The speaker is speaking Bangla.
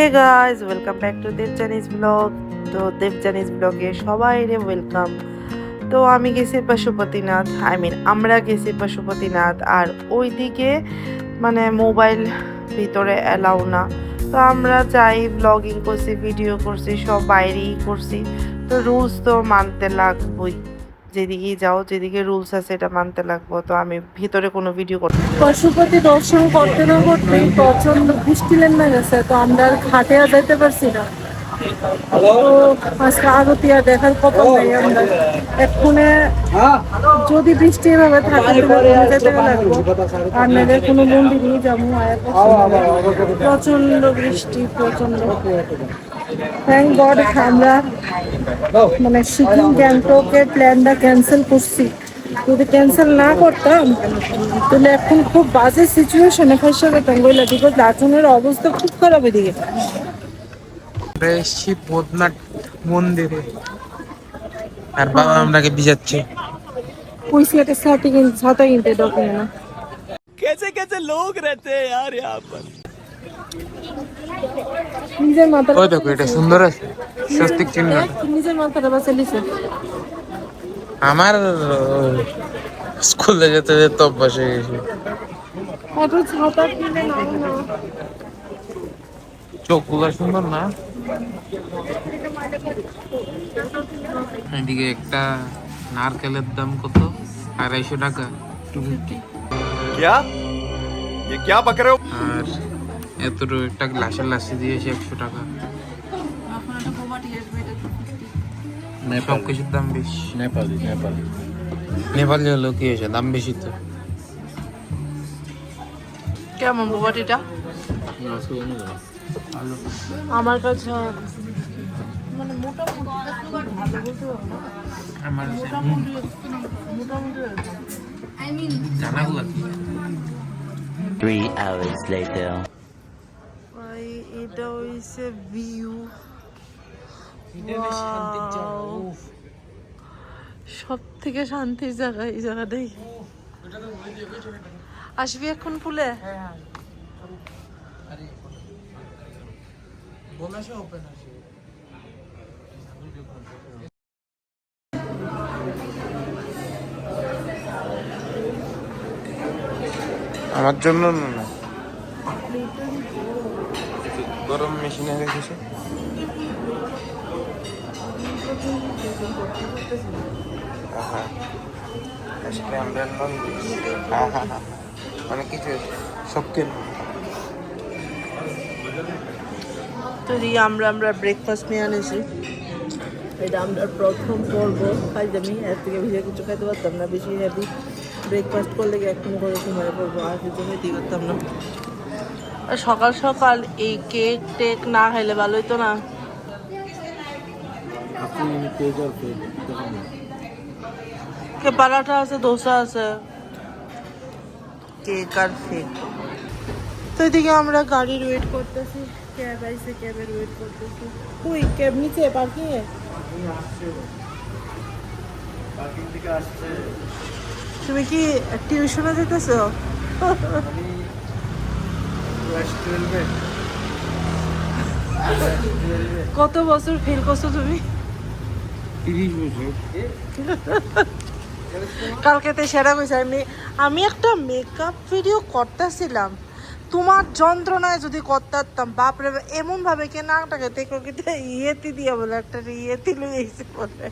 Hey guys, welcome back to Debjani's blog. তো দেবজানিস ব্লগে সবাই রে ওয়েলকাম। তো আমি গেছি পশুপতিনাথ, আমরা গেছি পশুপতিনাথ। আর ওইদিকে মানে মোবাইল ভিতরে অ্যালাউ না। তো আমরা যাই, ব্লগিং করছি, ভিডিও করছি, সব বাইরেই করছি। তো রুলস তো মানতে লাগবই, যেদিকেই যাও যেদিকে রুলস আছে এটা মানতে লাগবো। তো আমি ভিতরে কোনো ভিডিও করতে পশুপতি দর্শন করতে না করতেই প্রচন্ড বৃষ্টি নেমে গেছে, তো আমরা আর ঘাটে আর যেতে পারছি না। তো আজকে আরতি আর দেখার কথা নেই। আমরা এক্ষুনে যদি বৃষ্টি এভাবে থাকে তাহলে যেতে লাগবো, আর নাহলে কোনো মন্দিরই যাবো। প্রচন্ড বৃষ্টি, প্রচন্ড। থ্যাংক গড আমরা মানে সিকিম গ্যাংটকের প্ল্যানটা ক্যান্সেল করছি। যদি ক্যান্সেল না করতাম তাহলে এখন খুব বাজে সিচুয়েশনে ফেসে যেতাম বলে, বিকজ লাচুনের অবস্থা খুব খারাপ এদিকে। এসছি বোধনাথ মন্দিরে, আর বাবা আমরাকে ভিজাচ্ছে। কইছি একটা ছাতা কিনতে ডকুমেন্ট না। कैसे कैसे लोग रहते हैं यार यहाँ पर। নিজের মাথার ওই দেখো, এটা সুন্দর আছে, স্বস্তিক চিহ্ন। নিজের মাথাটা বাঁচা লিছে। আমার স্কুলে যেতে যেতে অভ্যাস হয়ে গেছে। এত ছাতা কিনে নাও না। চোখগুলো সুন্দর না? এদিকে একটা নারকেলের দাম কত? 250 টাকা, 250। क्या ये क्या बक रहे हो। আর এতটুকু একটা গ্লাসের লাসি দিয়েছে 100 টাকা। সব কিছুর দাম বেশি। নেপালি হলো কি হয়েছে, দাম বেশি তো। কেমন বোবাটিটা আমার কাছে মানে আমার জানাগুলো কি? 3 hours later. এটা হইছে ভিউ। সব থেকে শান্তির জায়গা এই জায়গাটাই। আসবি এখন পুলে? আমার জন্য না, গরম মেশিনে রেখেছে। অনেক কিছু সব কেন। তো আমরা ব্রেকফাস্ট নিয়ে আনেছি। এটা আমরা প্রথম পর্ব খাইতামি, এর থেকে বেশি কিছু খাইতে পারতাম না। বেশি হেভি ব্রেকফাস্ট করলে একদম করে ঘুমায় পড়বো, আর কিছু খাইতেই পারতাম না। আর সকাল সকাল এই কেক টেক না খাইলে ভালো হইতো না। পরাঠা আছে, দোসা আছে, কেক আর ফেক। তো এদিকে আমরা গাড়ির ওয়েট করতেছি, ক্যাব আইছে, ক্যাবের ওয়েট করতেছি। তুই ক্যাব নিচে পার্কিং এ? তুমি কি টিউশনে যেতেছো? কত বছর ফেল করছো তুমি? 30 বছর। কালকেতে সেরা কইছে। আমি একটা মেকআপ ভিডিও করতেছিলাম, তোমার যন্ত্রণায় যদি করতাম, বাপরে এমন ভাবে কে নাকটাকে দেখো কি ইয়েতি দিয়ে বলে একটা ইয়েতি লুই বলে।